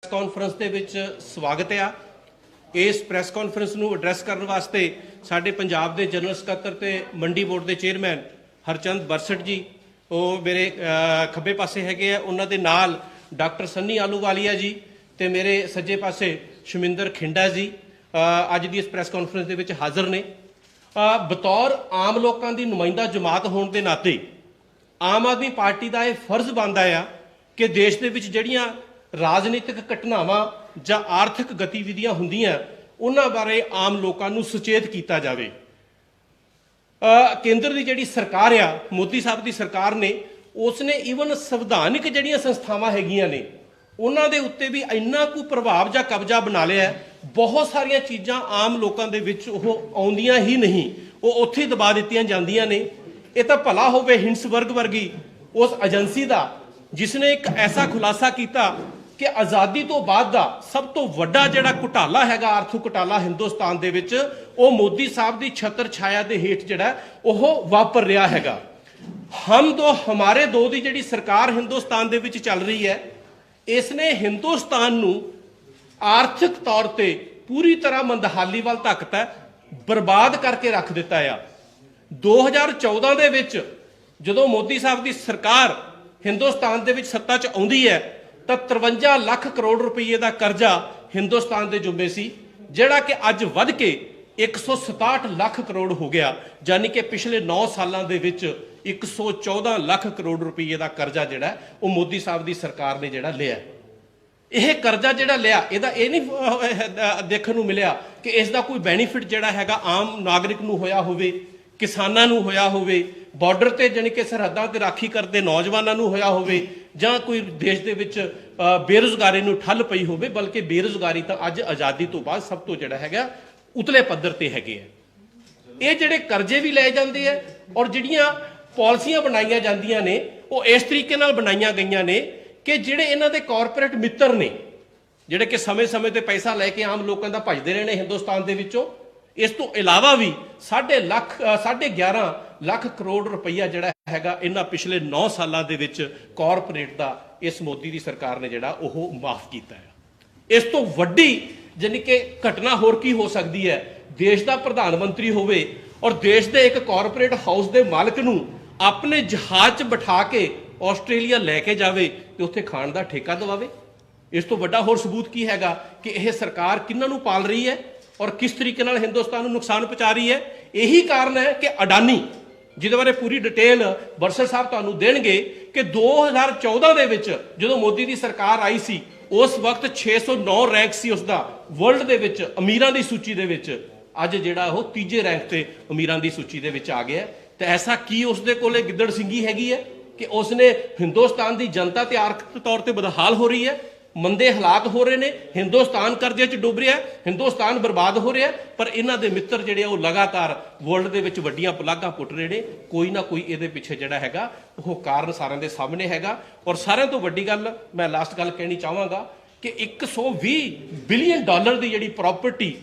Conference ਦੇ ਵਿੱਚ ਸਵਾਗਤ ਹੈ। ਇਸ ਪ੍ਰੈਸ ਕਾਨਫਰੰਸ ਨੂੰ ਐਡਰੈਸ ਕਰਨ ਵਾਸਤੇ ਸਾਡੇ ਪੰਜਾਬ ਦੇ ਜਨਰਲ ਸਕੱਤਰ ਤੇ ਮੰਡੀ ਬੋਰਡ ਦੇ ਚੇਅਰਮੈਨ ਹਰਚੰਦ ਬਰਸਟ ਜੀ ਉਹ ਮੇਰੇ ਖੱਬੇ ਪਾਸੇ ਹੈਗੇ ਆ, ਉਹਨਾਂ ਦੇ ਨਾਲ ਡਾਕਟਰ ਸੰਨੀ ਆਲੂਵਾਲੀਆ ਜੀ ਤੇ ਮੇਰੇ ਸੱਜੇ ਪਾਸੇ ਸ਼ਮਿੰਦਰ ਖਿੰਡਾ ਜੀ ਅੱਜ ਦੀ ਇਸ ਪ੍ਰੈਸ ਕਾਨਫਰੰਸ ਦੇ ਵਿੱਚ ਹਾਜ਼ਰ ਨੇ। ਬਤੌਰ ਆਮ ਲੋਕਾਂ ਦੀ ਨੁਮਾਇੰਦਾ ਜਮਾਤ ਹੋਣ ਦੇ ਨਾਤੇ ਆਮ ਆਦਮੀ ਪਾਰਟੀ ਦਾ ਇਹ ਫਰਜ਼ ਬਣਦਾ ਆ ਕਿ ਦੇਸ਼ ਦੇ ਵਿੱਚ ਜਿਹੜੀਆਂ ਰਾਜਨੀਤਿਕ ਘਟਨਾਵਾਂ ਜਾਂ ਆਰਥਿਕ ਗਤੀਵਿਧੀਆਂ ਹੁੰਦੀਆਂ ਉਹਨਾਂ ਬਾਰੇ ਆਮ ਲੋਕਾਂ ਨੂੰ ਸੁਚੇਤ ਕੀਤਾ ਜਾਵੇ। ਕੇਂਦਰ ਦੀ ਜਿਹੜੀ ਸਰਕਾਰ ਆ, ਮੋਦੀ ਸਾਹਿਬ ਦੀ ਸਰਕਾਰ ਨੇ, ਉਸਨੇ ਈਵਨ ਸੰਵਿਧਾਨਿਕ ਜਿਹੜੀਆਂ ਸੰਸਥਾਵਾਂ ਹੈਗੀਆਂ ਨੇ ਉਹਨਾਂ ਦੇ ਉੱਤੇ ਵੀ ਇੰਨਾ ਕੁ ਪ੍ਰਭਾਵ ਜਾਂ ਕਬਜ਼ਾ ਬਣਾ ਲਿਆ। ਬਹੁਤ ਸਾਰੀਆਂ ਚੀਜ਼ਾਂ ਆਮ ਲੋਕਾਂ ਦੇ ਵਿੱਚ ਉਹ ਆਉਂਦੀਆਂ ਹੀ ਨਹੀਂ, ਉਹ ਉੱਥੇ ਹੀ ਦਬਾ ਦਿੱਤੀਆਂ ਜਾਂਦੀਆਂ ਨੇ। ਇਹ ਤਾਂ ਭਲਾ ਹੋਵੇ ਹਿੰਸਵਰਗ ਵਰਗੀ ਉਸ ਏਜੰਸੀ ਦਾ ਜਿਸ ਨੇ ਇੱਕ ਐਸਾ ਖੁਲਾਸਾ ਕੀਤਾ ਕਿ ਆਜ਼ਾਦੀ ਤੋਂ ਬਾਅਦ ਦਾ ਸਭ ਤੋਂ ਵੱਡਾ ਜਿਹੜਾ ਘੁਟਾਲਾ ਹੈਗਾ, ਆਰਥਿਕ ਘੁਟਾਲਾ ਹਿੰਦੁਸਤਾਨ ਦੇ ਵਿੱਚ, ਉਹ ਮੋਦੀ ਸਾਹਿਬ ਦੀ ਛਤਰ ਛਾਇਆ ਦੇ ਹੇਠ ਜਿਹੜਾ ਉਹ ਵਾਪਰ ਰਿਹਾ ਹੈਗਾ। ਹਮ ਦੋ ਹਮਾਰੇ ਦੋ ਦੀ ਜਿਹੜੀ ਸਰਕਾਰ ਹਿੰਦੁਸਤਾਨ ਦੇ ਵਿੱਚ ਚੱਲ ਰਹੀ ਹੈ, ਇਸ ਨੇ ਹਿੰਦੁਸਤਾਨ ਨੂੰ ਆਰਥਿਕ ਤੌਰ ਤੇ ਪੂਰੀ ਤਰ੍ਹਾਂ ਮੰਦਹਾਲੀ ਵੱਲ ਧੱਕਤਾ, ਬਰਬਾਦ ਕਰਕੇ ਰੱਖ ਦਿੱਤਾ ਆ। 2014 ਦੇ ਵਿੱਚ ਜਦੋਂ ਮੋਦੀ ਸਾਹਿਬ ਦੀ ਸਰਕਾਰ ਹਿੰਦੁਸਤਾਨ ਦੇ ਵਿੱਚ ਸੱਤਾ 'ਚ ਆਉਂਦੀ ਹੈ ਤਾਂ 53 ਲੱਖ ਕਰੋੜ ਰੁਪਏ ਦਾ ਕਰਜ਼ਾ ਹਿੰਦੁਸਤਾਨ ਦੇ ਜੁੰਮੇ ਸੀ, ਜਿਹੜਾ ਕਿ ਅੱਜ ਵੱਧ ਕੇ 167 ਲੱਖ ਕਰੋੜ ਹੋ ਗਿਆ। ਯਾਨੀ ਕਿ ਪਿਛਲੇ 9 ਸਾਲਾਂ ਦੇ ਵਿੱਚ 114 ਲੱਖ ਕਰੋੜ ਰੁਪਏ ਦਾ ਕਰਜ਼ਾ ਜਿਹੜਾ ਉਹ ਮੋਦੀ ਸਾਹਿਬ ਦੀ ਸਰਕਾਰ ਨੇ ਜਿਹੜਾ ਲਿਆ। ਇਹ ਕਰਜ਼ਾ ਜਿਹੜਾ ਲਿਆ, ਇਹਦਾ ਇਹ ਨਹੀਂ ਦੇਖਣ ਨੂੰ ਮਿਲਿਆ ਕਿ ਇਸ ਦਾ ਕੋਈ ਬੈਨੀਫਿਟ ਜਿਹੜਾ ਹੈਗਾ ਆਮ ਨਾਗਰਿਕ ਨੂੰ ਹੋਇਆ ਹੋਵੇ, ਕਿਸਾਨਾਂ ਨੂੰ ਹੋਇਆ ਹੋਵੇ, ਬਾਰਡਰ ਤੇ ਜਾਣੀ ਕਿ ਸਰਹੱਦਾਂ ਤੇ ਰਾਖੀ ਕਰਦੇ ਨੌਜਵਾਨਾਂ ਨੂੰ ਹੋਇਆ ਹੋਵੇ, ਜਾਂ ਕੋਈ ਦੇਸ਼ ਦੇ ਵਿੱਚ ਬੇਰੁਜ਼ਗਾਰੀ ਨੂੰ ਠੱਲ ਪਈ ਹੋਵੇ। ਬਲਕਿ ਬੇਰੁਜ਼ਗਾਰੀ ਤਾਂ ਅੱਜ ਆਜ਼ਾਦੀ ਤੋਂ ਬਾਅਦ ਸਭ ਤੋਂ ਜਿਹੜਾ ਹੈਗਾ ਉਤਲੇ ਪੱਧਰ ਤੇ ਹੈਗੇ ਆ। ਇਹ ਜਿਹੜੇ ਕਰਜ਼ੇ ਵੀ ਲਏ ਜਾਂਦੇ ਆ ਔਰ ਜਿਹੜੀਆਂ ਪਾਲਿਸੀਆਂ ਬਣਾਈਆਂ ਜਾਂਦੀਆਂ ਨੇ ਉਹ ਇਸ ਤਰੀਕੇ ਨਾਲ ਬਣਾਈਆਂ ਗਈਆਂ ਨੇ ਕਿ ਜਿਹੜੇ ਇਹਨਾਂ ਦੇ ਕਾਰਪੋਰੇਟ ਮਿੱਤਰ ਨੇ, ਜਿਹੜੇ ਕਿ ਸਮੇਂ-ਸਮੇਂ ਤੇ ਪੈਸਾ ਲੈ ਕੇ ਆਮ ਲੋਕਾਂ ਦਾ ਭਜਦੇ ਰਹੇ ਨੇ ਹਿੰਦੁਸਤਾਨ ਦੇ ਵਿੱਚੋਂ, ਇਸ ਤੋਂ ਇਲਾਵਾ ਵੀ 11.5 ਲੱਖ ਕਰੋੜ ਰੁਪਈਆ ਜਿਹੜਾ ਹੈਗਾ ਇਹਨਾਂ ਪਿਛਲੇ 9 ਸਾਲਾਂ ਦੇ ਵਿੱਚ ਕਾਰਪੋਰੇਟ ਦਾ ਇਸ ਮੋਦੀ ਦੀ ਸਰਕਾਰ ਨੇ ਜਿਹੜਾ ਉਹ ਮਾਫ ਕੀਤਾ ਹੈ। ਇਸ ਤੋਂ ਵੱਡੀ ਜਾਨੀ ਕਿ ਘਟਨਾ ਹੋਰ ਕੀ ਹੋ ਸਕਦੀ ਹੈ? ਦੇਸ਼ ਦਾ ਪ੍ਰਧਾਨ ਮੰਤਰੀ ਹੋਵੇ ਔਰ ਦੇਸ਼ ਦੇ ਇੱਕ ਕਾਰਪੋਰੇਟ ਹਾਊਸ ਦੇ ਮਾਲਕ ਨੂੰ ਆਪਣੇ ਜਹਾਜ਼ 'ਚ ਬਿਠਾ ਕੇ ਆਸਟ੍ਰੇਲੀਆ ਲੈ ਕੇ ਜਾਵੇ ਤੇ ਉੱਥੇ ਖਾਣ ਦਾ ਠੇਕਾ ਦਿਵਾਵੇ। ਇਸ ਤੋਂ ਵੱਡਾ ਹੋਰ ਸਬੂਤ ਕੀ ਹੈਗਾ ਕਿ ਇਹ ਸਰਕਾਰ ਕਿਹਨਾਂ ਨੂੰ ਪਾਲ ਰਹੀ ਹੈ ਔਰ ਕਿਸ ਤਰੀਕੇ ਨਾਲ ਹਿੰਦੁਸਤਾਨ ਨੂੰ ਨੁਕਸਾਨ ਪਹੁੰਚਾ ਰਹੀ ਹੈ। ਇਹੀ ਕਾਰਨ ਹੈ ਕਿ ਅਡਾਨੀ, ਜਿਹਦੇ ਬਾਰੇ ਪੂਰੀ ਡਿਟੇਲ ਬਰਸਟ ਸਾਹਿਬ ਤੁਹਾਨੂੰ ਦੇਣਗੇ, ਕਿ 2014 ਦੇ ਵਿੱਚ ਜਦੋਂ ਮੋਦੀ ਦੀ ਸਰਕਾਰ ਆਈ ਸੀ ਉਸ ਵਕਤ 609 ਰੈਂਕ ਸੀ ਉਸਦਾ ਵਰਲਡ ਦੇ ਵਿੱਚ ਅਮੀਰਾਂ ਦੀ ਸੂਚੀ ਦੇ ਵਿੱਚ। ਅੱਜ ਜਿਹੜਾ ਉਹ 3ਜੇ ਰੈਂਕ ਤੇ ਅਮੀਰਾਂ ਦੀ ਸੂਚੀ ਦੇ ਵਿੱਚ ਆ ਗਿਆ। ਤੇ ਐਸਾ ਕੀ ਉਸਦੇ ਕੋਲੇ ਗਿੱਦੜ ਸਿੰਘੀ ਹੈਗੀ ਹੈ ਕਿ ਉਸਨੇ ਹਿੰਦੁਸਤਾਨ ਦੀ ਜਨਤਾ ਤੇ ਆਰਥਿਕ ਤੌਰ ਤੇ ਬਦਹਾਲ ਹੋ ਰਹੀ ਹੈ, ਮੰਦੇ ਹਾਲਾਤ ਹੋ ਰਹੇ ਨੇ, ਹਿੰਦੁਸਤਾਨ ਕਰਜ਼ੇ 'ਚ ਡੁੱਬ ਰਿਹਾ, ਹਿੰਦੁਸਤਾਨ ਬਰਬਾਦ ਹੋ ਰਿਹਾ, ਪਰ ਇਹਨਾਂ ਦੇ ਮਿੱਤਰ ਜਿਹੜੇ ਉਹ ਲਗਾਤਾਰ ਵਰਲਡ ਦੇ ਵਿੱਚ ਵੱਡੀਆਂ ਪਲਾਗਾਂ ਪੁੱਟ ਰਹੇ ਨੇ। ਕੋਈ ਨਾ ਕੋਈ ਇਹਦੇ ਪਿੱਛੇ ਜਿਹੜਾ ਹੈਗਾ ਉਹ ਕਾਰਨ ਸਾਰਿਆਂ ਦੇ ਸਾਹਮਣੇ ਹੈਗਾ। ਔਰ ਸਾਰਿਆਂ ਤੋਂ ਵੱਡੀ ਗੱਲ ਮੈਂ ਲਾਸਟ ਗੱਲ ਕਹਿਣੀ ਚਾਹਾਂਗਾ ਕਿ 120 ਬਿਲੀਅਨ ਡਾਲਰ ਦੀ ਜਿਹੜੀ ਪ੍ਰਾਪਰਟੀ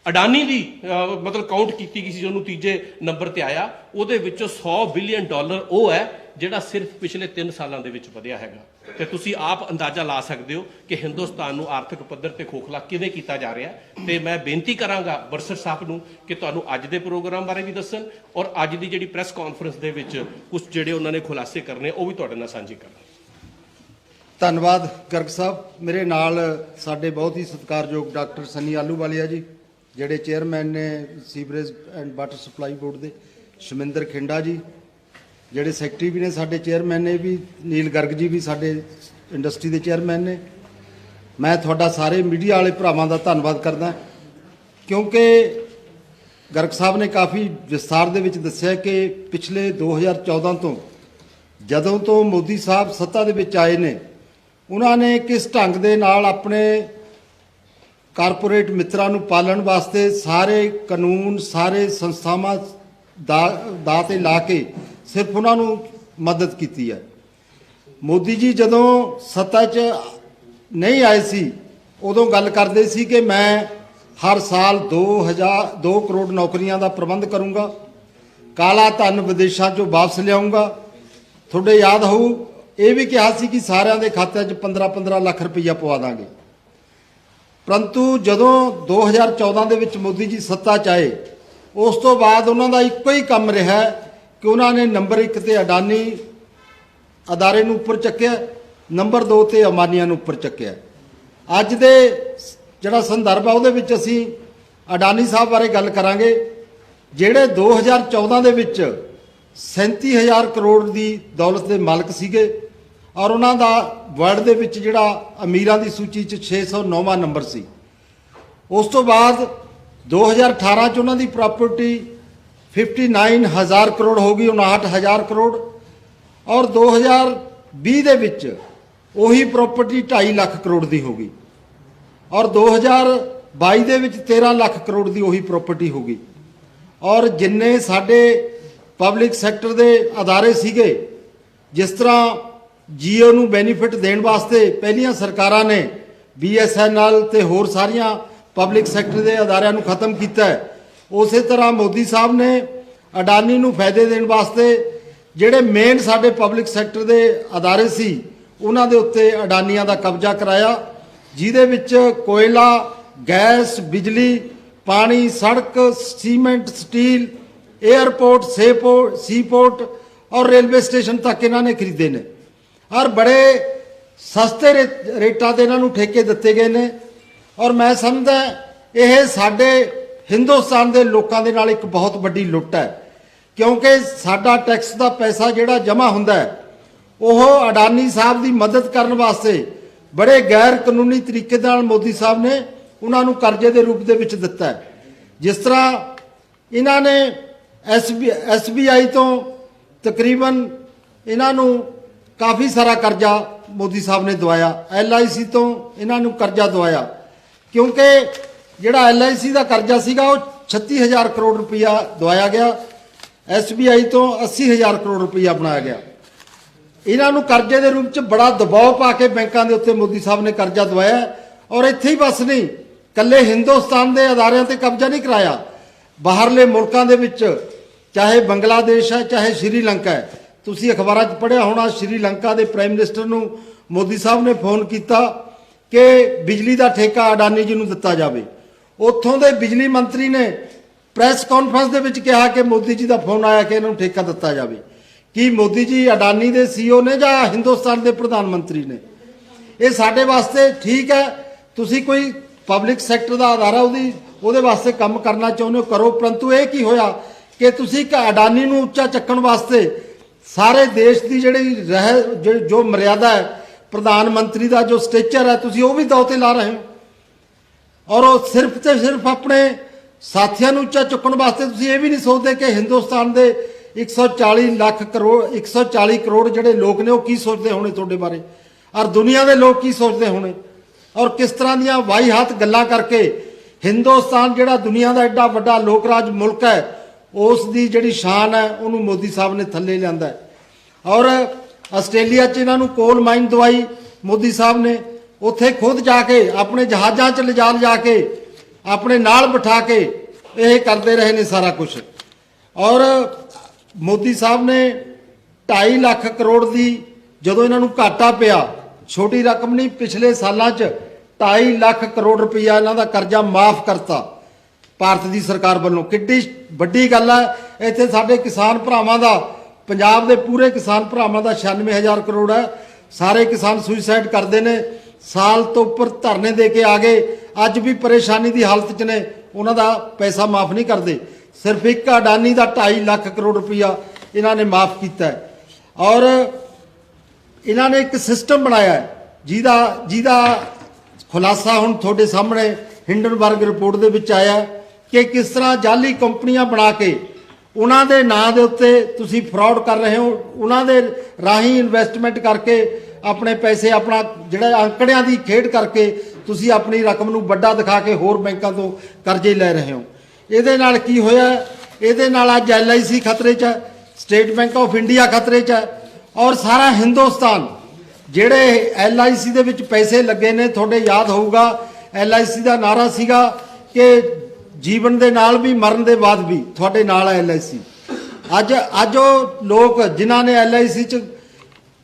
ਅਡਾਨੀ ਦੀ ਮਤਲਬ ਕਾਊਂਟ ਕੀਤੀ ਗਈ ਸੀ, ਉਹਨੂੰ 3ਜੇ ਨੰਬਰ ਤੇ ਆਇਆ, ਉਹਦੇ ਵਿੱਚੋਂ 100 ਬਿਲੀਅਨ ਡਾਲਰ ਉਹ ਹੈ ਜਿਹੜਾ ਸਿਰਫ ਪਿਛਲੇ 3 ਸਾਲਾਂ ਦੇ ਵਿੱਚ ਵਧਿਆ ਹੈਗਾ। ਤੇ ਤੁਸੀਂ ਆਪ ਅੰਦਾਜ਼ਾ ਲਾ ਸਕਦੇ ਹੋ ਕਿ ਹਿੰਦੁਸਤਾਨ ਨੂੰ ਆਰਥਿਕ ਪੱਧਰ ਤੇ ਖੋਖਲਾ ਕਿਵੇਂ ਕੀਤਾ ਜਾ ਰਿਹਾ। ਤੇ ਮੈਂ ਬੇਨਤੀ ਕਰਾਂਗਾ ਬਰਸਟ ਸਾਹਿਬ ਨੂੰ ਕਿ ਤੁਹਾਨੂੰ ਅੱਜ ਦੇ ਪ੍ਰੋਗਰਾਮ ਬਾਰੇ ਵੀ ਦੱਸਣ ਔਰ ਅੱਜ ਦੀ ਜਿਹੜੀ ਪ੍ਰੈਸ ਕਾਨਫਰੰਸ ਦੇ ਵਿੱਚ ਕੁਝ ਜਿਹੜੇ ਉਹਨਾਂ ਨੇ ਖੁਲਾਸੇ ਕਰਨੇ ਉਹ ਵੀ ਤੁਹਾਡੇ ਨਾਲ ਸਾਂਝੇ ਕਰਨ। ਧੰਨਵਾਦ ਗਰਗ ਸਾਹਿਬ। ਮੇਰੇ ਨਾਲ ਸਾਡੇ ਬਹੁਤ ਹੀ ਸਤਿਕਾਰਯੋਗ ਡਾਕਟਰ ਸੰਨੀ ਆਲੂਵਾਲੀਆ ਜੀ, ਜਿਹੜੇ ਚੇਅਰਮੈਨ ਨੇ sewerage and water supply board ਦੇ, ਸ਼ਮਿੰਦਰ ਖਿੰਡਾ ਜੀ ਜਿਹੜੇ ਸੈਕਟਰੀ ਵੀ ਨੇ ਸਾਡੇ ਚੇਅਰਮੈਨ ਨੇ, ਵੀ ਨੀਲ ਗਰਗ ਜੀ ਵੀ ਸਾਡੇ ਇੰਡਸਟਰੀ ਦੇ ਚੇਅਰਮੈਨ ਨੇ। ਮੈਂ ਤੁਹਾਡਾ ਸਾਰੇ ਮੀਡੀਆ ਵਾਲੇ ਭਰਾਵਾਂ ਦਾ ਧੰਨਵਾਦ ਕਰਦਾ, ਕਿਉਂਕਿ ਗਰਗ ਸਾਹਿਬ ਨੇ ਕਾਫੀ ਵਿਸਥਾਰ ਦੇ ਵਿੱਚ ਦੱਸਿਆ ਕਿ ਪਿਛਲੇ 2014 ਤੋਂ ਜਦੋਂ ਤੋਂ ਮੋਦੀ ਸਾਹਿਬ ਸੱਤਾ ਦੇ ਵਿੱਚ ਆਏ ਨੇ, ਉਹਨਾਂ ਨੇ ਕਿਸ ਢੰਗ ਦੇ ਨਾਲ ਆਪਣੇ ਕਾਰਪੋਰੇਟ ਮਿੱਤਰਾਂ ਨੂੰ ਪਾਲਣ ਵਾਸਤੇ ਸਾਰੇ ਕਾਨੂੰਨ, ਸਾਰੇ ਸੰਸਥਾਵਾਂ ਦਾ ਤੇ ਲਾ ਕੇ ਸਿਰਫ ਉਹਨਾਂ ਨੂੰ ਮਦਦ ਕੀਤੀ ਹੈ। ਮੋਦੀ ਜੀ ਜਦੋਂ ਸੱਤਾ 'ਚ ਨਹੀਂ ਆਏ ਸੀ ਉਦੋਂ ਗੱਲ ਕਰਦੇ ਸੀ ਕਿ ਮੈਂ ਹਰ ਸਾਲ 2 ਕਰੋੜ ਨੌਕਰੀਆਂ ਦਾ ਪ੍ਰਬੰਧ ਕਰੂੰਗਾ, ਕਾਲਾ ਧਨ ਵਿਦੇਸ਼ਾਂ 'ਚੋਂ ਵਾਪਸ ਲਿਆਉਂਗਾ। ਤੁਹਾਡੇ ਯਾਦ ਹੋਊ ਇਹ ਵੀ ਕਿਹਾ ਸੀ ਕਿ ਸਾਰਿਆਂ ਦੇ ਖਾਤਿਆਂ 'ਚ 15-15 ਲੱਖ ਰੁਪਈਆ ਪਵਾ ਦਾਂਗੇ। ਪਰੰਤੂ ਜਦੋਂ 2014 ਦੇ ਵਿੱਚ ਮੋਦੀ ਜੀ ਸੱਤਾ 'ਚ ਆਏ, ਉਸ ਤੋਂ ਬਾਅਦ ਉਹਨਾਂ ਦਾ ਇੱਕੋ ਹੀ ਕੰਮ ਰਿਹਾ ਕਿ ਉਹਨਾਂ ਨੇ ਨੰਬਰ 1 ਤੇ ਅਡਾਨੀ ਅਦਾਰੇ ਨੂੰ ਉੱਪਰ ਚੱਕਿਆ, ਨੰਬਰ 2 ਤੇ ਅੰਬਾਨੀਆਂ ਨੂੰ ਉੱਪਰ ਚੱਕਿਆ। ਅੱਜ ਦੇ ਜਿਹੜਾ ਸੰਦਰਭ ਆ ਉਹਦੇ ਵਿੱਚ ਅਸੀਂ ਅਡਾਨੀ ਸਾਹਿਬ ਬਾਰੇ ਗੱਲ ਕਰਾਂਗੇ, ਜਿਹੜੇ 2014 ਦੇ ਵਿੱਚ 37,000 ਕਰੋੜ ਦੀ ਦੌਲਤ ਦੇ ਮਾਲਕ ਸੀਗੇ ਔਰ ਉਹਨਾਂ ਦਾ ਵਰਲਡ ਦੇ ਵਿੱਚ ਜਿਹੜਾ ਅਮੀਰਾਂ ਦੀ ਸੂਚੀ 'ਚ 609ਵਾਂ ਨੰਬਰ ਸੀ। ਉਸ ਤੋਂ ਬਾਅਦ 2018 'ਚ ਉਹਨਾਂ ਦੀ ਪ੍ਰਾਪਰਟੀ 59,000 ਕਰੋੜ ਹੋ ਗਈ, 59,000 ਕਰੋੜ, ਔਰ 2020 ਦੇ ਵਿੱਚ ਉਹੀ ਪ੍ਰਾਪਰਟੀ 2.5 ਲੱਖ ਕਰੋੜ ਦੀ ਹੋ ਗਈ, ਔਰ 2022 ਦੇ ਵਿੱਚ 13 ਲੱਖ ਕਰੋੜ ਦੀ ਉਹੀ ਪ੍ਰਾਪਰਟੀ ਹੋ ਗਈ। ਔਰ ਜਿੰਨੇ ਸਾਡੇ ਪਬਲਿਕ ਸੈਕਟਰ ਦੇ ਅਦਾਰੇ ਸੀਗੇ, ਜਿਸ ਤਰ੍ਹਾਂ ਜੀਓ ਨੂੰ ਬੈਨੀਫਿਟ ਦੇਣ ਵਾਸਤੇ ਪਹਿਲੀਆਂ ਸਰਕਾਰਾਂ ਨੇ BSNL ਤੇ ਹੋਰ ਸਾਰੀਆਂ ਪਬਲਿਕ ਸੈਕਟਰ ਦੇ ਅਦਾਰਿਆਂ ਨੂੰ ਖਤਮ ਕੀਤਾ ਹੈ, ਉਸੇ ਤਰ੍ਹਾਂ ਮੋਦੀ ਸਾਹਿਬ ਨੇ ਅਡਾਨੀ ਨੂੰ ਫਾਇਦੇ ਦੇਣ ਵਾਸਤੇ ਜਿਹੜੇ ਮੇਨ ਸਾਡੇ ਪਬਲਿਕ ਸੈਕਟਰ ਦੇ ਅਦਾਰੇ ਸੀ ਉਹਨਾਂ ਦੇ ਉੱਤੇ ਅਡਾਨੀਆਂ ਦਾ ਕਬਜ਼ਾ ਕਰਾਇਆ, ਜਿਹਦੇ ਵਿੱਚ ਕੋਇਲਾ, ਗੈਸ, ਬਿਜਲੀ, ਪਾਣੀ, ਸੜਕ, ਸੀਮੈਂਟ, ਸਟੀਲ, 에ਅਰਪੋਰਟ, ਸੀਪੋਰਟ ਔਰ ਰੇਲਵੇ ਸਟੇਸ਼ਨ ਤੱਕ ਇਹਨਾਂ ਨੇ ਖਰੀਦੇ ਨੇ ਔਰ ਬੜੇ ਸਸਤੇ ਰੇਟਾਂ ਤੇ ਇਹਨਾਂ ਨੂੰ ਠੇਕੇ ਦਿੱਤੇ ਗਏ ਨੇ। ਔਰ ਮੈਂ ਸਮਝਦਾ ਇਹ ਸਾਡੇ ਹਿੰਦੁਸਤਾਨ ਦੇ ਲੋਕਾਂ ਦੇ ਨਾਲ ਇੱਕ ਬਹੁਤ ਵੱਡੀ ਲੁੱਟ ਹੈ, ਕਿਉਂਕਿ ਸਾਡਾ ਟੈਕਸ ਦਾ ਪੈਸਾ ਜਿਹੜਾ ਜਮ੍ਹਾਂ ਹੁੰਦਾ ਹੈ ਉਹ ਅਡਾਨੀ ਸਾਹਿਬ ਦੀ ਮਦਦ ਕਰਨ ਵਾਸਤੇ ਬੜੇ ਗੈਰ ਕਾਨੂੰਨੀ ਤਰੀਕੇ ਨਾਲ ਮੋਦੀ ਸਾਹਿਬ ਨੇ ਉਹਨਾਂ ਨੂੰ ਕਰਜ਼ੇ ਦੇ ਰੂਪ ਦੇ ਵਿੱਚ ਦਿੱਤਾ ਹੈ। ਜਿਸ ਤਰ੍ਹਾਂ ਇਹਨਾਂ ਨੇ SBI ਤੋਂ ਤਕਰੀਬਨ ਇਹਨਾਂ ਨੂੰ ਕਾਫੀ ਸਾਰਾ ਕਰਜ਼ਾ ਮੋਦੀ ਸਾਹਿਬ ਨੇ ਦਵਾਇਆ, LIC ਤੋਂ ਇਹਨਾਂ ਨੂੰ ਕਰਜ਼ਾ ਦਵਾਇਆ, ਕਿਉਂਕਿ ਜਿਹੜਾ LIC ਦਾ ਕਰਜ਼ਾ ਸੀਗਾ ਉਹ 36,000 ਕਰੋੜ ਰੁਪਈਆ ਦਵਾਇਆ ਗਿਆ, SBI ਤੋਂ 80,000 ਕਰੋੜ ਰੁਪਈਆ ਬਣਾਇਆ ਗਿਆ। ਇਹਨਾਂ ਨੂੰ ਕਰਜ਼ੇ ਦੇ ਰੂਪ 'ਚ ਬੜਾ ਦਬਾਅ ਪਾ ਕੇ ਬੈਂਕਾਂ ਦੇ ਉੱਤੇ ਮੋਦੀ ਸਾਹਿਬ ਨੇ ਕਰਜ਼ਾ ਦਵਾਇਆ ਔਰ ਇੱਥੇ ਹੀ ਬਸ ਨਹੀਂ, ਕੱਲੇ ਹਿੰਦੁਸਤਾਨ ਦੇ ਅਦਾਰਿਆਂ ਤੇ ਕਬਜ਼ਾ ਨਹੀਂ ਕਰਾਇਆ, ਬਾਹਰਲੇ ਮੁਲਕਾਂ ਦੇ ਵਿੱਚ ਚਾਹੇ ਬੰਗਲਾਦੇਸ਼ ਹੈ ਚਾਹੇ ਸ਼੍ਰੀਲੰਕਾ ਹੈ, ਤੁਸੀਂ ਅਖਬਾਰਾਂ 'ਚ ਪੜ੍ਹਿਆ ਹੋਣਾ, ਸ਼੍ਰੀਲੰਕਾ ਦੇ ਪ੍ਰਾਈਮ ਮਿਨਿਸਟਰ ਨੂੰ ਮੋਦੀ ਸਾਹਿਬ ਨੇ ਫੋਨ ਕੀਤਾ ਕਿ ਬਿਜਲੀ ਦਾ ਠੇਕਾ ਅਡਾਨੀ ਜੀ ਨੂੰ ਦਿੱਤਾ ਜਾਵੇ। ਉੱਥੋਂ ਦੇ ਬਿਜਲੀ ਮੰਤਰੀ ਨੇ ਪ੍ਰੈਸ ਕਾਨਫਰੰਸ ਦੇ ਵਿੱਚ ਕਿਹਾ ਕਿ ਮੋਦੀ ਜੀ ਦਾ ਫੋਨ ਆਇਆ ਕਿ ਇਹਨਾਂ ਨੂੰ ਠੇਕਾ ਦਿੱਤਾ ਜਾਵੇ। ਕੀ ਮੋਦੀ ਜੀ ਅਡਾਨੀ ਦੇ CEO ਨੇ ਜਾਂ ਹਿੰਦੁਸਤਾਨ ਦੇ ਪ੍ਰਧਾਨ ਮੰਤਰੀ ਨੇ? ਇਹ ਸਾਡੇ ਵਾਸਤੇ ਠੀਕ ਹੈ, ਤੁਸੀਂ ਕੋਈ ਪਬਲਿਕ ਸੈਕਟਰ ਦਾ ਅਦਾਰਾ ਉਹਦੇ ਵਾਸਤੇ ਕੰਮ ਕਰਨਾ ਚਾਹੁੰਦੇ ਹੋ ਕਰੋ, ਪਰੰਤੂ ਇਹ ਕੀ ਹੋਇਆ ਕਿ ਤੁਸੀਂ ਇੱਕ ਅਡਾਨੀ ਨੂੰ ਉੱਚਾ ਚੱਕਣ ਵਾਸਤੇ ਸਾਰੇ ਦੇਸ਼ ਦੀ ਜਿਹੜੀ ਜੋ ਮਰਿਆਦਾ ਹੈ, ਪ੍ਰਧਾਨ ਮੰਤਰੀ ਦਾ ਜੋ ਸਟੇਚਰ ਹੈ, ਤੁਸੀਂ ਉਹ ਵੀ ਦਾਅ ਤੇ ਲਾ ਰਹੇ ਹੋ। ਔਰ ਉਹ ਸਿਰਫ ਤੇ ਸਿਰਫ ਆਪਣੇ ਸਾਥੀਆਂ ਨੂੰ ਉੱਚਾ ਚੁੱਕਣ ਵਾਸਤੇ ਤੁਸੀਂ ਇਹ ਵੀ ਨਹੀਂ ਸੋਚਦੇ ਕਿ ਹਿੰਦੁਸਤਾਨ ਦੇ 140 ਕਰੋੜ ਜਿਹੜੇ ਲੋਕ ਨੇ ਉਹ ਕੀ ਸੋਚਦੇ ਹੋਣੇ ਤੁਹਾਡੇ ਬਾਰੇ, ਔਰ ਦੁਨੀਆ ਦੇ ਲੋਕ ਕੀ ਸੋਚਦੇ ਹੋਣੇ, ਔਰ ਕਿਸ ਤਰ੍ਹਾਂ ਦੀਆਂ ਵਾਹੀਹਾਤ ਗੱਲਾਂ ਕਰਕੇ ਹਿੰਦੁਸਤਾਨ ਜਿਹੜਾ ਦੁਨੀਆ ਦਾ ਐਡਾ ਵੱਡਾ ਲੋਕ ਰਾਜ ਮੁਲਕ ਹੈ, ਉਸ ਦੀ ਜਿਹੜੀ ਸ਼ਾਨ ਹੈ ਉਹਨੂੰ ਮੋਦੀ ਸਾਹਿਬ ਨੇ ਥੱਲੇ ਲਿਆਂਦਾ ਹੈ। ਔਰ ਆਸਟ੍ਰੇਲੀਆ 'ਚ ਇਹਨਾਂ ਨੂੰ ਕੋਲ ਮਾਈਨ ਦਵਾਈ ਮੋਦੀ ਸਾਹਿਬ ਨੇ, ਉੱਥੇ ਖੁਦ ਜਾ ਕੇ ਆਪਣੇ ਜਹਾਜ਼ਾਂ 'ਚ ਲਿਜਾ ਕੇ ਆਪਣੇ ਨਾਲ ਬਿਠਾ ਕੇ ਇਹ ਕਰਦੇ ਰਹੇ ਨੇ ਸਾਰਾ ਕੁਝ। ਔਰ ਮੋਦੀ ਸਾਹਿਬ ਨੇ 2.5 ਲੱਖ ਕਰੋੜ ਦੀ ਜਦੋਂ ਇਹਨਾਂ ਨੂੰ ਘਾਟਾ ਪਿਆ, ਛੋਟੀ ਰਕਮ ਨਹੀਂ, ਪਿਛਲੇ ਸਾਲਾਂ 'ਚ 2.5 ਲੱਖ ਕਰੋੜ ਰੁਪਈਆ ਇਹਨਾਂ ਦਾ ਕਰਜ਼ਾ ਮਾਫ ਕਰਤਾ ਭਾਰਤ ਦੀ ਸਰਕਾਰ ਵੱਲੋਂ। ਕਿੱਡੀ ਵੱਡੀ ਗੱਲ ਹੈ। ਇੱਥੇ ਸਾਡੇ ਕਿਸਾਨ ਭਰਾਵਾਂ ਦਾ, ਪੰਜਾਬ ਦੇ ਪੂਰੇ ਕਿਸਾਨ ਭਰਾਵਾਂ ਦਾ 96,000 ਕਰੋੜ ਹੈ। ਸਾਰੇ ਕਿਸਾਨ ਸੁਸਾਈਡ ਕਰਦੇ ਨੇ, ਸਾਲ ਤੋਂ ਉੱਪਰ ਧਰਨੇ ਦੇ ਕੇ ਆ ਗਏ, ਅੱਜ ਵੀ ਪਰੇਸ਼ਾਨੀ ਦੀ ਹਾਲਤ 'ਚ ਨੇ, ਉਹਨਾਂ ਦਾ ਪੈਸਾ ਮਾਫ ਨਹੀਂ ਕਰਦੇ। ਸਿਰਫ ਇੱਕ ਅਡਾਨੀ ਦਾ 2.5 ਲੱਖ ਕਰੋੜ ਰੁਪਈਆ ਇਹਨਾਂ ਨੇ ਮਾਫ ਕੀਤਾ ਹੈ। ਔਰ ਇਹਨਾਂ ਨੇ ਇੱਕ ਸਿਸਟਮ ਬਣਾਇਆ ਹੈ ਜਿਹਦਾ ਖੁਲਾਸਾ ਹੁਣ ਤੁਹਾਡੇ ਸਾਹਮਣੇ ਹਿੰਡਨਬਰਗ ਰਿਪੋਰਟ ਦੇ ਵਿੱਚ ਆਇਆ ਕਿ ਕਿਸ ਤਰ੍ਹਾਂ ਜਾਲੀ ਕੰਪਨੀਆਂ ਬਣਾ ਕੇ ਉਹਨਾਂ ਦੇ ਨਾਂ ਦੇ ਉੱਤੇ ਤੁਸੀਂ ਫਰਾਡ ਕਰ ਰਹੇ ਹੋ, ਉਹਨਾਂ ਦੇ ਰਾਹੀਂ ਇਨਵੈਸਟਮੈਂਟ ਕਰਕੇ ਆਪਣੇ ਪੈਸੇ, ਆਪਣਾ ਜਿਹੜਾ ਅੰਕੜਿਆਂ ਦੀ ਖੇਡ ਕਰਕੇ ਤੁਸੀਂ ਆਪਣੀ ਰਕਮ ਨੂੰ ਵੱਡਾ ਦਿਖਾ ਕੇ ਹੋਰ ਬੈਂਕਾਂ ਤੋਂ ਕਰਜ਼ੇ ਲੈ ਰਹੇ ਹੋ। ਇਹਦੇ ਨਾਲ ਕੀ ਹੋਇਆ? ਇਹਦੇ ਨਾਲ ਅੱਜ LIC ਖਤਰੇ 'ਚ ਹੈ, ਸਟੇਟ ਬੈਂਕ ਆਫ ਇੰਡੀਆ ਖਤਰੇ 'ਚ ਹੈ ਔਰ ਸਾਰਾ ਹਿੰਦੁਸਤਾਨ। ਜਿਹੜੇ LIC ਦੇ ਵਿੱਚ ਪੈਸੇ ਲੱਗੇ ਨੇ, ਤੁਹਾਡੇ ਯਾਦ ਹੋਊਗਾ LIC ਦਾ ਨਾਰਾ ਸੀਗਾ ਕਿ ਜੀਵਨ ਦੇ ਨਾਲ ਵੀ ਮਰਨ ਦੇ ਬਾਅਦ ਵੀ ਤੁਹਾਡੇ ਨਾਲ ਹੈ LIC। ਅੱਜ ਉਹ ਲੋਕ ਜਿਨ੍ਹਾਂ ਨੇ LIC 'ਚ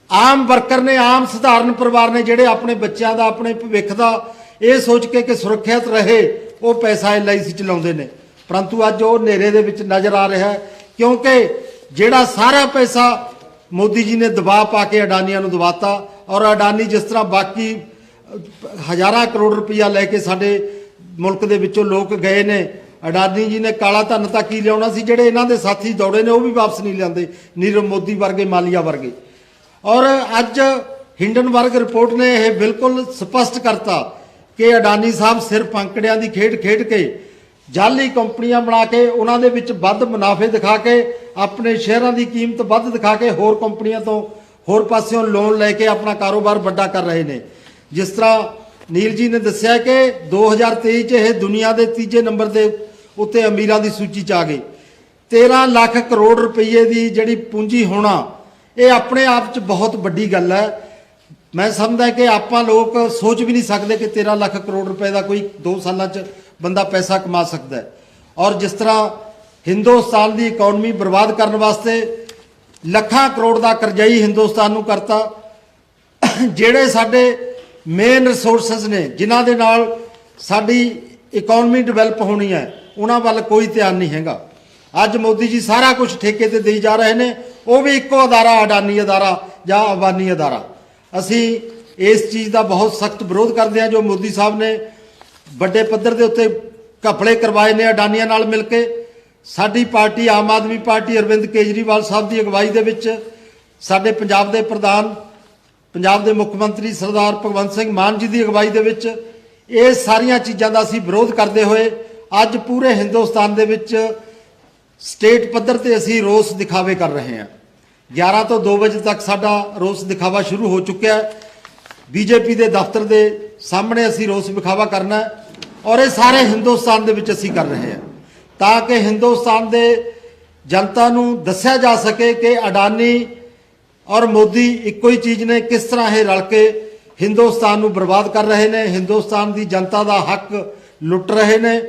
ਆਮ ਵਰਕਰ ਨੇ, ਆਮ ਸਧਾਰਨ ਪਰਿਵਾਰ ਨੇ, ਜਿਹੜੇ ਆਪਣੇ ਬੱਚਿਆਂ ਦਾ, ਆਪਣੇ ਭਵਿੱਖ ਦਾ ਇਹ ਸੋਚ ਕੇ ਕਿ ਸੁਰੱਖਿਅਤ ਰਹੇ ਉਹ ਪੈਸਾ LIC ਚ ਲਾਉਂਦੇ ਨੇ, ਪਰੰਤੂ ਅੱਜ ਉਹ ਹਨੇਰੇ ਦੇ ਵਿੱਚ ਨਜ਼ਰ ਆ ਰਿਹਾ ਹੈ, ਕਿਉਂਕਿ ਜਿਹੜਾ ਸਾਰਾ ਪੈਸਾ ਮੋਦੀ ਜੀ ਨੇ ਦਬਾਅ ਪਾ ਕੇ ਅਡਾਨੀਆਂ ਨੂੰ ਦਵਾਤਾ। ਔਰ ਅਡਾਨੀ ਜਿਸ ਤਰ੍ਹਾਂ ਬਾਕੀ ਹਜ਼ਾਰਾਂ ਕਰੋੜ ਰੁਪਈਆ ਲੈ ਕੇ ਸਾਡੇ ਮੁਲਕ ਦੇ ਵਿੱਚੋਂ ਲੋਕ ਗਏ ਨੇ, ਅਡਾਨੀ ਜੀ ਨੇ ਕਾਲਾ ਧਨ ਤਾਂ ਕੀ ਲਿਆਉਣਾ ਸੀ, ਜਿਹੜੇ ਇਹਨਾਂ ਦੇ ਸਾਥੀ ਦੌੜੇ ਨੇ ਉਹ ਵੀ ਵਾਪਸ ਨਹੀਂ ਲਿਆਂਦੇ, ਨੀਰਵ ਮੋਦੀ ਵਰਗੇ, ਮਾਲੀਆ ਵਰਗੇ। ਔਰ ਅੱਜ ਹਿੰਡਨਬਰਗ ਰਿਪੋਰਟ ਨੇ ਇਹ ਬਿਲਕੁਲ ਸਪਸ਼ਟ ਕਰਤਾ ਕਿ ਅਡਾਨੀ ਸਾਹਿਬ ਸਿਰਫ ਅੰਕੜਿਆਂ ਦੀ ਖੇਡ ਖੇਡ ਕੇ, ਜਾਲੀ ਕੰਪਨੀਆਂ ਬਣਾ ਕੇ, ਉਹਨਾਂ ਦੇ ਵਿੱਚ ਵੱਧ ਮੁਨਾਫੇ ਦਿਖਾ ਕੇ, ਆਪਣੇ ਸ਼ੇਅਰਾਂ ਦੀ ਕੀਮਤ ਵੱਧ ਦਿਖਾ ਕੇ ਹੋਰ ਕੰਪਨੀਆਂ ਤੋਂ ਹੋਰ ਪਾਸਿਓਂ ਲੋਨ ਲੈ ਕੇ ਆਪਣਾ ਕਾਰੋਬਾਰ ਵੱਡਾ ਕਰ ਰਹੇ ਨੇ। ਜਿਸ ਤਰ੍ਹਾਂ ਨੀਲ ਜੀ ਨੇ ਦੱਸਿਆ ਕਿ 2023 ਚ ਇਹ ਦੁਨੀਆ ਦੇ ਤੀਜੇ ਨੰਬਰ ਦੇ ਉੱਤੇ ਅਮੀਰਾਂ ਦੀ ਸੂਚੀ ਚ ਆ ਗਏ। 13 ਲੱਖ ਕਰੋੜ ਰੁਪਏ ਦੀ ਜਿਹੜੀ ਪੂੰਜੀ ਹੋਣਾ, ਇਹ ਆਪਣੇ ਆਪ ਚ ਬਹੁਤ ਵੱਡੀ ਗੱਲ ਹੈ। ਮੈਂ ਸਮਝਦਾ ਕਿ ਆਪਾਂ ਲੋਕ ਸੋਚ ਵੀ ਨਹੀਂ ਸਕਦੇ ਕਿ 13 ਲੱਖ ਕਰੋੜ ਰੁਪਏ ਦਾ ਕੋਈ 2 ਸਾਲਾਂ ਚ ਬੰਦਾ ਪੈਸਾ ਕਮਾ ਸਕਦਾ ਹੈ। ਔਰ ਜਿਸ ਤਰ੍ਹਾਂ ਹਿੰਦੁਸਤਾਨ ਦੀ ਇਕਨੋਮੀ ਬਰਬਾਦ ਕਰਨ ਵਾਸਤੇ ਲੱਖਾਂ ਕਰੋੜ ਦਾ ਕਰਜ਼ਾਈ ਹਿੰਦੁਸਤਾਨ ਨੂੰ ਕਰਤਾ। ਜਿਹੜੇ ਸਾਡੇ ਮੇਨ ਰਿਸੋਰਸਸ ਨੇ ਜਿਨ੍ਹਾਂ ਦੇ ਨਾਲ ਸਾਡੀ ਇਕਨੋਮੀ ਡਿਵੈਲਪ ਹੋਣੀ ਹੈ, ਉਹਨਾਂ ਵੱਲ ਕੋਈ ਧਿਆਨ ਨਹੀਂ ਹੈਗਾ। ਅੱਜ ਮੋਦੀ ਜੀ ਸਾਰਾ ਕੁਝ ਠੇਕੇ ਤੇ ਦੇਈ ਜਾ ਰਹੇ ਨੇ, ਉਹ ਵੀ ਇੱਕੋ ਅਦਾਰਾ, ਅਡਾਨੀ ਅਦਾਰਾ ਜਾਂ ਅਬਾਨੀ ਅਦਾਰਾ। ਅਸੀਂ ਇਸ ਚੀਜ਼ ਦਾ ਬਹੁਤ ਸਖਤ ਵਿਰੋਧ ਕਰਦੇ ਹਾਂ ਜੋ ਮੋਦੀ ਸਾਹਿਬ ਨੇ ਵੱਡੇ ਪੱਧਰ ਦੇ ਉੱਤੇ ਘਪਲੇ ਕਰਵਾਏ ਨੇ ਅਡਾਨੀਆਂ ਨਾਲ ਮਿਲ ਕੇ। ਸਾਡੀ ਪਾਰਟੀ ਆਮ ਆਦਮੀ ਪਾਰਟੀ ਅਰਵਿੰਦ ਕੇਜਰੀਵਾਲ ਸਾਹਿਬ ਦੀ ਅਗਵਾਈ ਦੇ ਵਿੱਚ, ਸਾਡੇ ਪੰਜਾਬ ਦੇ ਪ੍ਰਧਾਨ, ਪੰਜਾਬ ਦੇ ਮੁੱਖ ਮੰਤਰੀ ਸਰਦਾਰ ਭਗਵੰਤ ਸਿੰਘ ਮਾਨ ਜੀ ਦੀ ਅਗਵਾਈ ਦੇ ਵਿੱਚ ਇਹ ਸਾਰੀਆਂ ਚੀਜ਼ਾਂ ਦਾ ਅਸੀਂ ਵਿਰੋਧ ਕਰਦੇ ਹੋਏ ਅੱਜ ਪੂਰੇ ਹਿੰਦੁਸਤਾਨ ਦੇ ਵਿੱਚ ਸਟੇਟ ਪੱਧਰ ਤੇ ਅਸੀਂ ਰੋਸ ਦਿਖਾਵੇ ਕਰ ਰਹੇ ਹਾਂ। 11 ਤੋਂ 2 ਵਜੇ ਤੱਕ ਸਾਡਾ ਰੋਸ ਦਿਖਾਵਾ ਸ਼ੁਰੂ ਹੋ ਚੁੱਕਿਆ ਹੈ। ਬੀਜੇਪੀ ਦੇ ਦਫ਼ਤਰ ਦੇ ਸਾਹਮਣੇ ਅਸੀਂ ਰੋਸ ਵਿਖਾਵਾ ਕਰਨਾ ਹੈ ਔਰ ਇਹ ਸਾਰੇ ਹਿੰਦੁਸਤਾਨ ਦੇ ਵਿੱਚ ਅਸੀਂ ਕਰ ਰਹੇ ਹਾਂ ਤਾਂ ਕਿ ਹਿੰਦੁਸਤਾਨ ਦੇ ਜਨਤਾ ਨੂੰ ਦੱਸਿਆ ਜਾ ਸਕੇ ਕਿ ਅਡਾਨੀ ਔਰ ਮੋਦੀ ਇੱਕੋ ਹੀ ਚੀਜ਼ ਨੇ, ਕਿਸ ਤਰ੍ਹਾਂ ਇਹ ਰਲ ਕੇ ਹਿੰਦੁਸਤਾਨ ਨੂੰ ਬਰਬਾਦ ਕਰ ਰਹੇ ਨੇ, ਹਿੰਦੁਸਤਾਨ ਦੀ ਜਨਤਾ ਦਾ ਹੱਕ ਲੁੱਟ ਰਹੇ ਨੇ।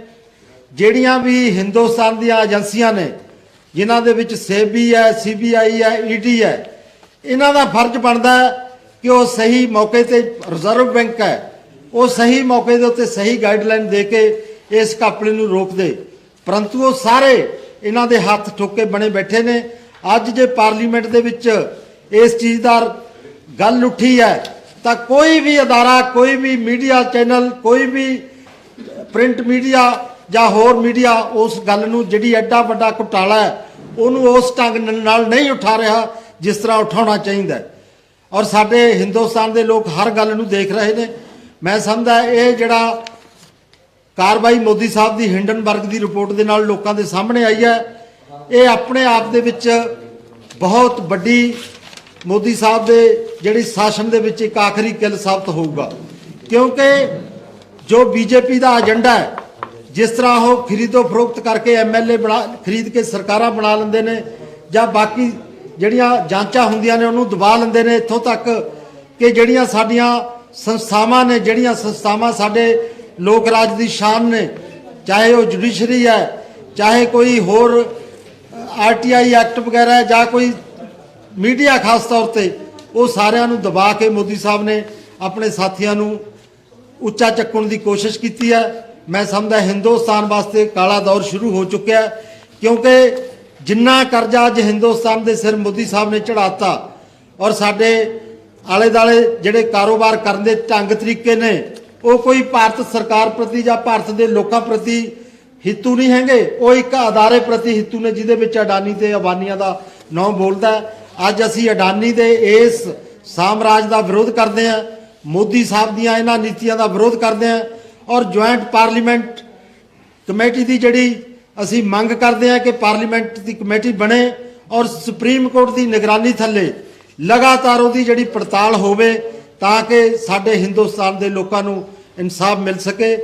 ਜਿਹੜੀਆਂ ਵੀ ਹਿੰਦੁਸਤਾਨ ਦੀਆਂ ਏਜੰਸੀਆਂ ਨੇ, ਜਿਨ੍ਹਾਂ ਦੇ ਵਿੱਚ ਸੇਬੀ ਹੈ, CBI ਹੈ, ED ਹੈ, ਇਹਨਾਂ ਦਾ ਫਰਜ਼ ਬਣਦਾ ਹੈ ਕਿ ਉਹ ਸਹੀ ਮੌਕੇ ਤੇ, ਰਿਜ਼ਰਵ ਬੈਂਕ ਹੈ, ਉਹ ਸਹੀ ਮੌਕੇ ਦੇ ਉੱਤੇ ਸਹੀ ਗਾਈਡਲਾਈਨ ਦੇ ਕੇ ਇਸ ਘਪਲੇ ਨੂੰ ਰੋਕ ਦੇ। ਪਰੰਤੂ ਉਹ ਸਾਰੇ ਇਹਨਾਂ ਦੇ ਹੱਥ ਠੋਕੇ ਬਣੇ ਬੈਠੇ ਨੇ। ਅੱਜ ਜੇ ਪਾਰਲੀਮੈਂਟ ਦੇ ਵਿੱਚ ਇਸ ਚੀਜ਼ ਦਾ ਗੱਲ ਉੱਠੀ ਹੈ ਤਾਂ ਕੋਈ ਵੀ ਅਦਾਰਾ, ਕੋਈ ਵੀ ਮੀਡੀਆ ਚੈਨਲ, ਕੋਈ ਵੀ ਪ੍ਰਿੰਟ ਮੀਡੀਆ ਜਾਂ ਹੋਰ ਮੀਡੀਆ ਉਸ ਗੱਲ ਨੂੰ, ਜਿਹੜੀ ਐਡਾ ਵੱਡਾ ਘੁਟਾਲਾ ਹੈ, ਉਹਨੂੰ ਉਸ ਢੰਗ ਨਾਲ ਨਹੀਂ ਉਠਾ ਰਿਹਾ ਜਿਸ ਤਰ੍ਹਾਂ ਉਠਾਉਣਾ ਚਾਹੀਦਾ ਹੈ। ਔਰ ਸਾਡੇ ਹਿੰਦੁਸਤਾਨ ਦੇ ਲੋਕ ਹਰ ਗੱਲ ਨੂੰ ਦੇਖ ਰਹੇ ਨੇ। ਮੈਂ ਸਮਝਦਾ ਇਹ ਜਿਹੜਾ ਕਾਰਵਾਈ ਮੋਦੀ ਸਾਹਿਬ ਦੀ ਹਿੰਡਨਬਰਗ ਦੀ ਰਿਪੋਰਟ ਦੇ ਨਾਲ ਲੋਕਾਂ ਦੇ ਸਾਹਮਣੇ ਆਈ ਹੈ, ਇਹ ਆਪਣੇ ਆਪ ਦੇ ਵਿੱਚ ਬਹੁਤ ਵੱਡੀ ਮੋਦੀ ਸਾਹਿਬ ਦੇ ਜਿਹੜੀ ਸ਼ਾਸਨ ਦੇ ਵਿੱਚ ਇੱਕ ਆਖਰੀ ਕਿੱਲ ਸਾਬਤ ਹੋਊਗਾ। ਕਿਉਂਕਿ ਜੋ ਬੀਜੇਪੀ ਦਾ ਏਜੰਡਾ ਹੈ, ਜਿਸ ਤਰ੍ਹਾਂ ਉਹ ਖਰੀਦੋ ਫਰੋਖਤ ਕਰਕੇ MLA ਖਰੀਦ ਕੇ ਸਰਕਾਰਾਂ ਬਣਾ ਲੈਂਦੇ ਨੇ, ਜਾਂ ਬਾਕੀ ਜਿਹੜੀਆਂ ਜਾਂਚਾਂ ਹੁੰਦੀਆਂ ਨੇ ਉਹਨੂੰ ਦਬਾ ਲੈਂਦੇ ਨੇ, ਇੱਥੋਂ ਤੱਕ ਕਿ ਜਿਹੜੀਆਂ ਸਾਡੀਆਂ ਸੰਸਥਾਵਾਂ ਨੇ, ਜਿਹੜੀਆਂ ਸੰਸਥਾਵਾਂ ਸਾਡੇ ਲੋਕ ਰਾਜ ਦੀ ਸ਼ਾਨ ਨੇ, ਚਾਹੇ ਉਹ ਜੁਡੀਸ਼ਰੀ ਹੈ, ਚਾਹੇ ਕੋਈ ਹੋਰ RTI ਐਕਟ ਵਗੈਰਾ ਹੈ, ਜਾਂ ਕੋਈ ਮੀਡੀਆ ਖਾਸ ਤੌਰ ਤੇ, ਉਹ ਸਾਰਿਆਂ ਨੂੰ ਦਬਾ ਕੇ ਮੋਦੀ ਸਾਹਿਬ ਨੇ ਆਪਣੇ ਸਾਥੀਆਂ ਨੂੰ ਉੱਚਾ ਚੱਕਣ ਦੀ ਕੋਸ਼ਿਸ਼ ਕੀਤੀ ਹੈ। ਮੈਂ ਸਮਝਦਾ ਹਿੰਦੁਸਤਾਨ ਵਾਸਤੇ ਕਾਲਾ ਦੌਰ ਸ਼ੁਰੂ ਹੋ ਚੁੱਕਿਆ ਹੈ, ਕਿਉਂਕਿ ਜਿੰਨਾ ਕਰਜ਼ਾ ਅੱਜ ਹਿੰਦੁਸਤਾਨ ਦੇ ਸਿਰ ਮੋਦੀ ਸਾਹਿਬ ਨੇ ਚੜਾਤਾ, ਔਰ ਸਾਡੇ ਆਲੇ ਦਾਲੇ ਜਿਹੜੇ ਕਾਰੋਬਾਰ ਕਰਨ ਦੇ ਢੰਗ ਤਰੀਕੇ ਨੇ, ਉਹ ਕੋਈ ਭਾਰਤ ਸਰਕਾਰ ਪ੍ਰਤੀ ਜਾਂ ਭਾਰਤ ਦੇ ਲੋਕਾਂ ਪ੍ਰਤੀ ਹਿੱਤੂ ਨਹੀਂ ਹੈਗੇ, ਉਹ ਇੱਕ ਅਦਾਰੇ ਪ੍ਰਤੀ ਹਿੱਤੂ ਨੇ, ਜਿਹਦੇ ਵਿੱਚ ਅਡਾਨੀ ਤੇ ਅਬਾਨੀਆਂ ਦਾ ਨਾਮ ਬੋਲਦਾ ਹੈ। ਅੱਜ ਅਸੀਂ ਅਡਾਨੀ ਦੇ ਇਸ ਸਾਮਰਾਜ ਦਾ ਵਿਰੋਧ ਕਰਦੇ ਹਾਂ, ਮੋਦੀ ਸਾਹਿਬ ਦੀਆਂ ਇਹਨਾਂ ਨੀਤੀਆਂ ਦਾ ਵਿਰੋਧ ਕਰਦੇ ਹਾਂ, ਔਰ ਜੁਆਇੰਟ ਪਾਰਲੀਮੈਂਟ ਕਮੇਟੀ ਦੀ ਜਿਹੜੀ ਅਸੀਂ ਮੰਗ ਕਰਦੇ ਹਾਂ ਕਿ ਪਾਰਲੀਮੈਂਟ ਦੀ ਕਮੇਟੀ ਬਣੇ ਔਰ ਸੁਪਰੀਮ ਕੋਰਟ ਦੀ ਨਿਗਰਾਨੀ ਥੱਲੇ ਲਗਾਤਾਰ ਉਹਦੀ ਜਿਹੜੀ ਪੜਤਾਲ ਹੋਵੇ ਤਾਂ ਕਿ ਸਾਡੇ ਹਿੰਦੁਸਤਾਨ ਦੇ ਲੋਕਾਂ ਨੂੰ ਇਨਸਾਫ ਮਿਲ ਸਕੇ।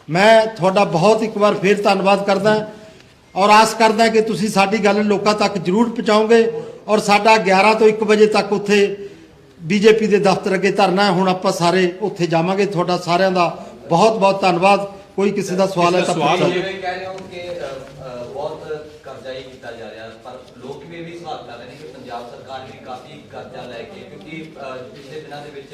ਮੈਂ ਤੁਹਾਡਾ ਬਹੁਤ ਇੱਕ ਵਾਰ ਫੇਰ ਧੰਨਵਾਦ ਕਰਦਾ ਔਰ ਆਸ ਕਰਦਾ ਕਿ ਤੁਸੀਂ ਸਾਡੀ ਗੱਲ ਲੋਕਾਂ ਤੱਕ ਜ਼ਰੂਰ ਪਹੁੰਚਾਓਗੇ। ਔਰ ਸਾਡਾ 11 ਤੋਂ 1 ਵਜੇ ਤੱਕ ਉੱਥੇ ਬੀਜੇਪੀ ਦੇ ਦਫ਼ਤਰ ਅੱਗੇ ਧਰਨਾ ਹੈ। ਹੁਣ ਆਪਾਂ ਸਾਰੇ ਉੱਥੇ ਜਾਵਾਂਗੇ। ਤੁਹਾਡਾ ਸਾਰਿਆਂ ਦਾ ਬਹੁਤ ਬਹੁਤ ਧੰਨਵਾਦ। ਕੋਈ ਕਿਸੇ ਦਾ ਸਵਾਲ ਹੈ ਤਾਂ ਪੁੱਛ ਸਕਦੇ। ਜਿਵੇਂ ਕਹਿ ਰਹੇ ਹੋ ਕਿ ਬਹੁਤ ਕਰਜ਼ਾਈ ਕੀਤਾ ਜਾ ਰਿਹਾ, ਪਰ ਲੋਕ ਵੀ ਸਵਾਲ ਕਰ ਰਹੇ ਨੇ ਕਿ ਪੰਜਾਬ ਸਰਕਾਰ ਵੀ ਕਾਫੀ ਕਰਜ਼ਾ ਲੈ ਕੇ, ਕਿਉਂਕਿ ਪਿਛਲੇ ਦਿਨਾਂ ਦੇ ਵਿੱਚ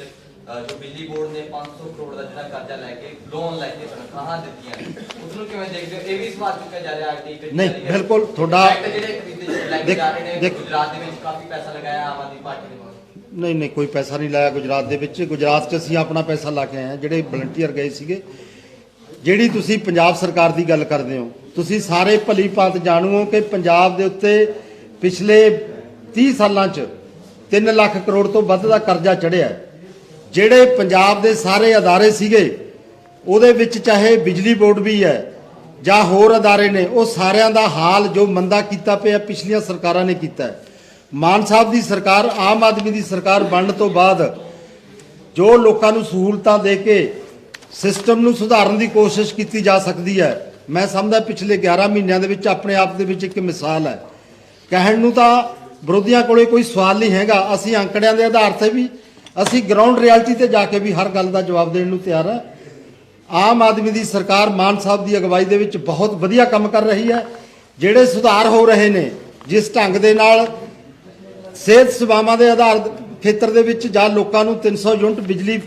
ਜੋ ਬਿਜਲੀ ਬੋਰਡ ਨੇ 500 ਕਰੋੜ ਦਾ ਜਿਹੜਾ ਕਰਜ਼ਾ ਲੈ ਕੇ ਲੋਨ ਲੈ ਕੇ ਤਨਖਾਹਾਂ ਦਿੱਤੀਆਂ ਉਸ ਨੂੰ ਕਿਵੇਂ ਦੇਖਦੇ ਹੋ? ਇਹ ਵੀ ਸਵਾਲ ਚੁੱਕਿਆ ਜਾ ਰਿਹਾ ਆਰਟੀ ਨਹੀਂ, ਬਿਲਕੁਲ ਤੁਹਾਡਾ ਜਿਹੜੇ ਖਰੀਦੇ ਲੈ ਕੇ ਜਾ ਰਹੇ ਨੇ ਗੁਜਰਾਤ ਦੇ ਵਿੱਚ ਕਾਫੀ ਪੈਸਾ ਲਗਾਇਆ ਆਮ ਆਦਮੀ ਪਾਰਟੀ ਨੇ। ਨਹੀਂ ਨਹੀਂ, ਕੋਈ ਪੈਸਾ ਨਹੀਂ ਲਾਇਆ ਗੁਜਰਾਤ ਦੇ ਵਿੱਚ। ਗੁਜਰਾਤ 'ਚ ਅਸੀਂ ਆਪਣਾ ਪੈਸਾ ਲਾ ਕੇ ਆਏ ਹਾਂ, ਜਿਹੜੇ ਵਲੰਟੀਅਰ ਗਏ ਸੀਗੇ। ਜਿਹੜੀ ਤੁਸੀਂ ਪੰਜਾਬ ਸਰਕਾਰ ਦੀ ਗੱਲ ਕਰਦੇ ਹੋ, ਤੁਸੀਂ ਸਾਰੇ ਭਲੀ ਭਾਂਤ ਜਾਣੂ ਹੋ ਕਿ ਪੰਜਾਬ ਦੇ ਉੱਤੇ ਪਿਛਲੇ 30 ਸਾਲਾਂ 'ਚ 3 ਲੱਖ ਕਰੋੜ ਤੋਂ ਵੱਧ ਦਾ ਕਰਜ਼ਾ ਚੜ੍ਹਿਆ। ਜਿਹੜੇ ਪੰਜਾਬ ਦੇ ਸਾਰੇ ਅਦਾਰੇ ਸੀਗੇ ਉਹਦੇ ਵਿੱਚ ਚਾਹੇ ਬਿਜਲੀ ਬੋਰਡ ਵੀ ਹੈ ਜਾਂ ਹੋਰ ਅਦਾਰੇ ਨੇ, ਉਹ ਸਾਰਿਆਂ ਦਾ ਹਾਲ ਜੋ ਮੰਦਾ ਕੀਤਾ ਪਿਆ ਪਿਛਲੀਆਂ ਸਰਕਾਰਾਂ ਨੇ ਕੀਤਾ ਹੈ। ਮਾਨ ਸਾਹਿਬ ਦੀ ਸਰਕਾਰ, ਆਮ ਆਦਮੀ ਦੀ ਸਰਕਾਰ ਬਣਨ ਤੋਂ ਬਾਅਦ ਜੋ ਲੋਕਾਂ ਨੂੰ ਸਹੂਲਤਾਂ ਦੇ ਕੇ ਸਿਸਟਮ ਨੂੰ ਸੁਧਾਰਨ ਦੀ ਕੋਸ਼ਿਸ਼ ਕੀਤੀ ਜਾ ਸਕਦੀ ਹੈ, ਮੈਂ ਸਮਝਦਾ ਪਿਛਲੇ 11 ਮਹੀਨਿਆਂ ਦੇ ਵਿੱਚ ਆਪਣੇ ਆਪ ਦੇ ਵਿੱਚ ਇੱਕ ਮਿਸਾਲ ਹੈ। ਕਹਿਣ ਨੂੰ ਤਾਂ ਵਿਰੋਧੀਆਂ ਕੋਲੇ ਕੋਈ ਸਵਾਲ ਨਹੀਂ ਹੈਗਾ, ਅਸੀਂ ਅੰਕੜਿਆਂ ਦੇ ਆਧਾਰ ਤੇ ਵੀ, ਅਸੀਂ ਗਰਾਊਂਡ ਰਿਐਲਿਟੀ ਤੇ ਜਾ ਕੇ ਵੀ ਹਰ ਗੱਲ ਦਾ ਜਵਾਬ ਦੇਣ ਨੂੰ ਤਿਆਰ ਹੈ। ਆਮ ਆਦਮੀ ਦੀ ਸਰਕਾਰ ਮਾਨ ਸਾਹਿਬ ਦੀ ਅਗਵਾਈ ਦੇ ਵਿੱਚ ਬਹੁਤ ਵਧੀਆ ਕੰਮ ਕਰ ਰਹੀ ਹੈ। ਜਿਹੜੇ ਸੁਧਾਰ ਹੋ ਰਹੇ ਨੇ, ਜਿਸ ਢੰਗ ਦੇ ਨਾਲ ਸਿਹਤ ਸੇਵਾਵਾਂ ਦੇ ਆਧਾਰ ਖੇਤਰ ਦੇ ਵਿੱਚ ਜਾਂ ਲੋਕਾਂ ਨੂੰ 300 ਯੂਨਿਟ ਬਿਜਲੀ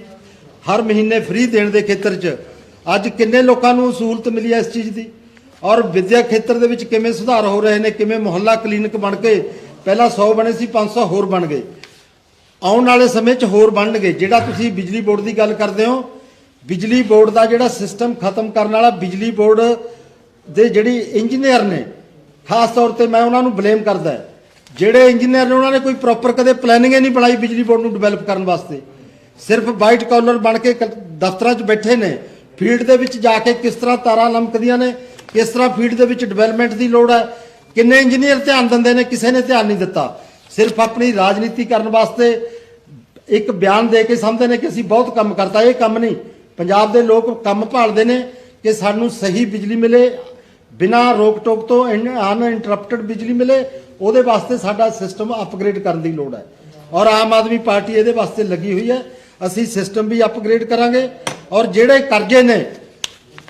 ਹਰ ਮਹੀਨੇ ਫ੍ਰੀ ਦੇਣ ਦੇ ਖੇਤਰ 'ਚ ਅੱਜ ਕਿੰਨੇ ਲੋਕਾਂ ਨੂੰ ਸਹੂਲਤ ਮਿਲੀ ਹੈ ਇਸ ਚੀਜ਼ ਦੀ। ਔਰ ਵਿਦਿਆ ਖੇਤਰ ਦੇ ਵਿੱਚ ਕਿਵੇਂ ਸੁਧਾਰ ਹੋ ਰਹੇ ਨੇ, ਕਿਵੇਂ ਮੁਹੱਲਾ ਕਲੀਨਿਕ ਬਣ ਕੇ ਪਹਿਲਾਂ 100 ਬਣੇ ਸੀ, 500 ਹੋਰ ਬਣ ਗਏ, ਆਉਣ ਵਾਲੇ ਸਮੇਂ 'ਚ ਹੋਰ ਬਣਨਗੇ। ਜਿਹੜਾ ਤੁਸੀਂ ਬਿਜਲੀ ਬੋਰਡ ਦੀ ਗੱਲ ਕਰਦੇ ਹੋ, ਬਿਜਲੀ ਬੋਰਡ ਦਾ ਜਿਹੜਾ ਸਿਸਟਮ ਖਤਮ ਕਰਨ ਵਾਲਾ, ਬਿਜਲੀ ਬੋਰਡ ਦੇ ਜਿਹੜੀ ਇੰਜੀਨੀਅਰ ਨੇ, ਖਾਸ ਤੌਰ ਤੇ ਮੈਂ ਉਹਨਾਂ ਨੂੰ ਬਲੇਮ ਕਰਦਾ, ਜਿਹੜੇ ਇੰਜੀਨੀਅਰ ਨੇ ਉਹਨਾਂ ਨੇ ਕੋਈ ਪ੍ਰੋਪਰ ਕਦੇ ਪਲੈਨਿੰਗ ਹੀ ਨਹੀਂ ਬਣਾਈ ਬਿਜਲੀ ਬੋਰਡ ਨੂੰ ਡਿਵੈਲਪ ਕਰਨ ਵਾਸਤੇ। ਸਿਰਫ ਵਾਈਟ ਕਾਲਰ ਬਣ ਕੇ ਦਫ਼ਤਰਾਂ 'ਚ ਬੈਠੇ ਨੇ। ਫੀਲਡ ਦੇ ਵਿੱਚ ਜਾ ਕੇ ਕਿਸ ਤਰ੍ਹਾਂ ਤਾਰਾਂ ਲਮਕਦੀਆਂ ਨੇ, ਕਿਸ ਤਰ੍ਹਾਂ ਫੀਲਡ ਦੇ ਵਿੱਚ ਡਿਵੈਲਪਮੈਂਟ ਦੀ ਲੋੜ ਹੈ, ਕਿੰਨੇ ਇੰਜੀਨੀਅਰ ਧਿਆਨ ਦਿੰਦੇ ਨੇ, ਕਿਸੇ ਨੇ ਧਿਆਨ ਨਹੀਂ ਦਿੱਤਾ। ਸਿਰਫ ਆਪਣੀ ਰਾਜਨੀਤੀ ਕਰਨ ਵਾਸਤੇ ਇੱਕ ਬਿਆਨ ਦੇ ਕੇ ਸਮਝਦੇ ਨੇ ਕਿ ਅਸੀਂ ਬਹੁਤ ਕੰਮ ਕਰਤਾ। ਇਹ ਕੰਮ ਨਹੀਂ, ਪੰਜਾਬ ਦੇ ਲੋਕ ਕੰਮ ਭਾਲਦੇ ਨੇ ਕਿ ਸਾਨੂੰ ਸਹੀ ਬਿਜਲੀ ਮਿਲੇ, ਬਿਨਾਂ ਰੋਕ ਟੋਕ ਤੋਂ ਅਨਇੰਟਰਪਟਡ ਬਿਜਲੀ ਮਿਲੇ। ਉਹਦੇ ਵਾਸਤੇ ਸਾਡਾ ਸਿਸਟਮ ਅਪਗ੍ਰੇਡ ਕਰਨ ਦੀ ਲੋੜ ਹੈ ਔਰ ਆਮ ਆਦਮੀ ਪਾਰਟੀ ਇਹਦੇ ਵਾਸਤੇ ਲੱਗੀ ਹੋਈ ਹੈ। ਅਸੀਂ ਸਿਸਟਮ ਵੀ ਅਪਗ੍ਰੇਡ ਕਰਾਂਗੇ ਔਰ ਜਿਹੜੇ ਕਰਜ਼ੇ ਨੇ,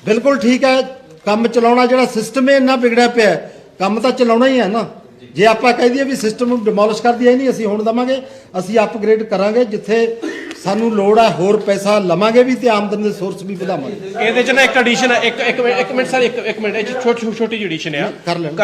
ਬਿਲਕੁਲ ਠੀਕ ਹੈ, ਕੰਮ ਚਲਾਉਣਾ, ਜਿਹੜਾ ਸਿਸਟਮ ਹੀ ਇੰਨਾ ਵਿਗੜਿਆ ਪਿਆ, ਕੰਮ ਤਾਂ ਚਲਾਉਣਾ ਹੀ ਹੈ ਨਾ। ਜੇ ਆਪਾਂ ਕਹਿ ਦਈਏ ਵੀ ਸਿਸਟਮ ਨੂੰ ਡਿਮੋਲਿਸ਼ ਕਰ ਦਈਏ, ਨਹੀਂ, ਅਸੀਂ ਹੁਣ ਦਵਾਂਗੇ, ਅਸੀਂ ਅਪਗ੍ਰੇਡ ਕਰਾਂਗੇ। ਜਿੱਥੇ ਸਾਨੂੰ ਲੋੜ ਹੈ ਹੋਰ ਪੈਸਾ ਲਵਾਂਗੇ ਵੀ ਤੇ ਆਮਦਨ ਦੇ ਸੋਰਸ ਵੀ ਵਧਾਵਾਂਗੇ। ਇਹਦੇ 'ਚ ਨਾ ਇੱਕ ਐਡੀਸ਼ਨ ਹੈ, ਇੱਕ ਮਿੰਟ ਸਰ, ਇੱਕ ਮਿੰਟ, ਇਹ 'ਚ ਛੋਟੀ ਜਿਹੀ ਐਡੀਸ਼ਨ ਆ। ਕਰ ਲੈਣ।